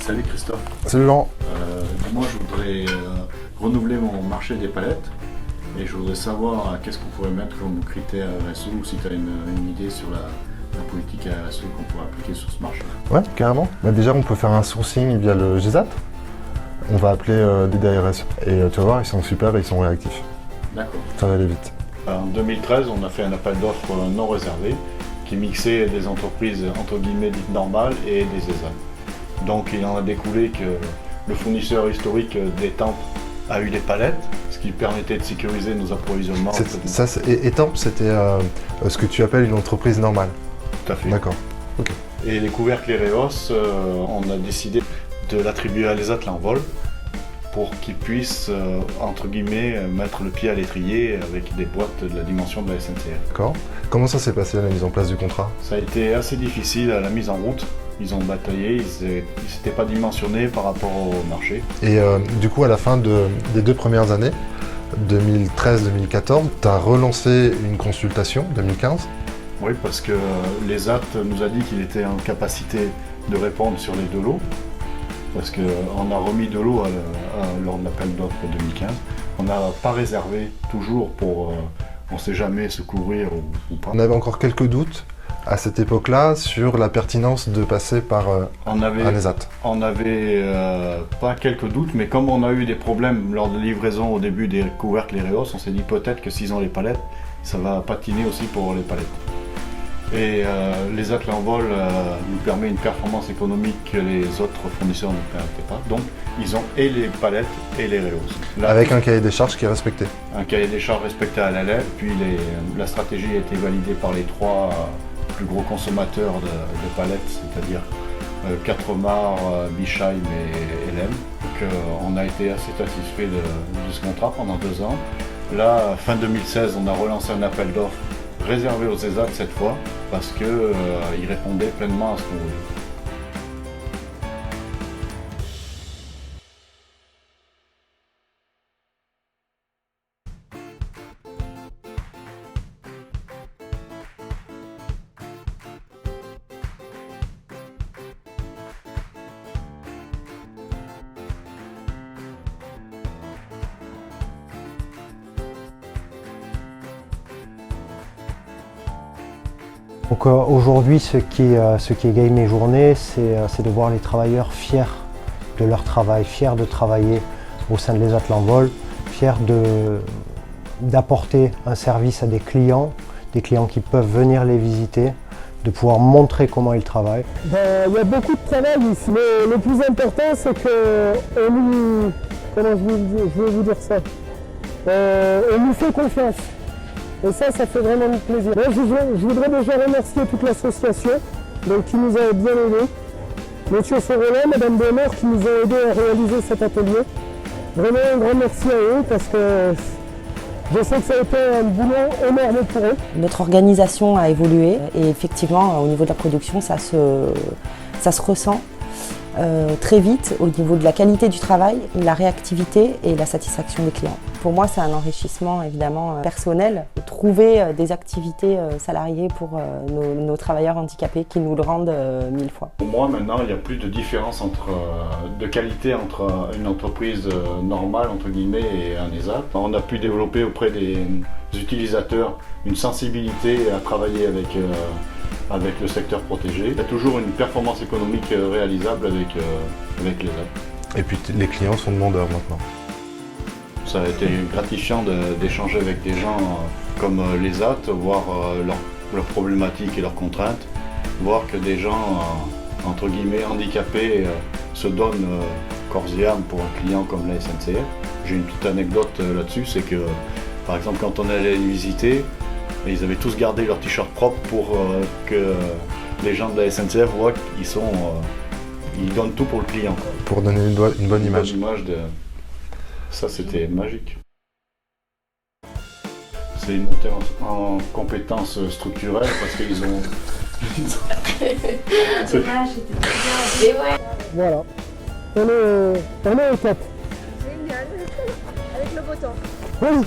Salut Christophe. Salut Laurent. Moi je voudrais renouveler mon marché des palettes et je voudrais savoir qu'est-ce qu'on pourrait mettre comme critère RSE ou si tu as une idée sur la politique RSE qu'on pourrait appliquer sur ce marché. Ouais, carrément. Déjà on peut faire un sourcing via le GESAT. On va appeler DDRS et tu vas voir, ils sont super et ils sont réactifs. D'accord. Ça va aller vite. En 2013, on a fait un appel d'offres non réservé qui mixait des entreprises entre guillemets dites normales et des ESAT. Donc il en a découlé que le fournisseur historique d'Étampes a eu des palettes, ce qui permettait de sécuriser nos approvisionnements. Étampes, c'était ce que tu appelles une entreprise normale. Tout à fait. D'accord. Ok. Et les couvercles Ereos, on a décidé de l'attribuer à l'ESAT L'Envol pour qu'ils puissent, entre guillemets, mettre le pied à l'étrier avec des boîtes de la dimension de la SNCF. D'accord. Comment ça s'est passé la mise en place du contrat? Ça a été assez difficile à la mise en route. Ils ont bataillé, ils n'étaient pas dimensionnés par rapport au marché. Et du coup, à la fin des 2 premières années, 2013-2014, tu as relancé une consultation, 2015. Oui, parce que l'ESAT nous a dit qu'il était en capacité de répondre sur les 2 lots. Parce qu'on a remis 2 lots lors de l'appel d'offres 2015. On n'a pas réservé toujours pour, on ne sait jamais, se couvrir ou pas. On avait encore quelques doutes à cette époque-là sur la pertinence de passer par un ESAT. On n'avait pas quelques doutes, mais comme on a eu des problèmes lors de livraison au début des couvercles Ereos, on s'est dit peut-être que s'ils ont les palettes, ça va patiner aussi pour les palettes. Et l'ESAT L'Envol nous permet une performance économique que les autres fournisseurs ne permettaient pas. Donc ils ont et les palettes et les Ereos. Avec un cahier des charges qui est respecté. Un cahier des charges respecté à la lettre, puis la stratégie a été validée par les 3 plus gros consommateurs de palettes, c'est-à-dire 4 Mars, Bichheim et LM. Donc on a été assez satisfait de ce contrat pendant 2 ans. Là, fin 2016, on a relancé un appel d'offres réservé aux ESAT cette fois, parce qu'ils répondaient pleinement à ce qu'on voulait. Donc aujourd'hui, ce qui égaye mes journées, c'est de voir les travailleurs fiers de leur travail, fiers de travailler au sein de l'ESAT L'Envol, fiers d'apporter un service à des clients qui peuvent venir les visiter, de pouvoir montrer comment ils travaillent. Il y a beaucoup de travail ici. Le plus important, c'est qu'on nous... Comment je vais vous dire ça, on nous fait confiance. Et ça fait vraiment plaisir. Moi, je voudrais déjà remercier toute l'association qui nous a bien aidés. Monsieur Sorolin, Madame Bonheur qui nous a aidés à réaliser cet atelier. Vraiment un grand merci à eux parce que je sais que ça a été un boulot énorme pour eux. Notre organisation a évolué et effectivement au niveau de la production ça se ressent très vite au niveau de la qualité du travail, la réactivité et la satisfaction des clients. Pour moi c'est un enrichissement évidemment personnel, trouver des activités salariées pour nos travailleurs handicapés qui nous le rendent 1000 fois. Pour moi maintenant il n'y a plus de différence de qualité entre une entreprise normale entre guillemets et un ESAT. On a pu développer auprès des utilisateurs une sensibilité à travailler avec le secteur protégé. Il y a toujours une performance économique réalisable avec l'ESAT. Et puis les clients sont demandeurs maintenant. Ça a été gratifiant d'échanger avec des gens comme l'ESAT, voir leurs problématiques et leurs contraintes, voir que des gens, entre guillemets, handicapés se donnent corps et âme pour un client comme la SNCF. J'ai une petite anecdote là-dessus, c'est que, par exemple, quand on allait les visiter, ils avaient tous gardé leur t-shirt propre pour que les gens de la SNCF voient qu'ils donnent tout pour le client. Quoi. Pour donner une bonne image. Ça, c'était magique. C'est une montée en compétences structurelles parce qu'ils ont... Voilà. On est au top. Génial. Avec le beau temps. Oui.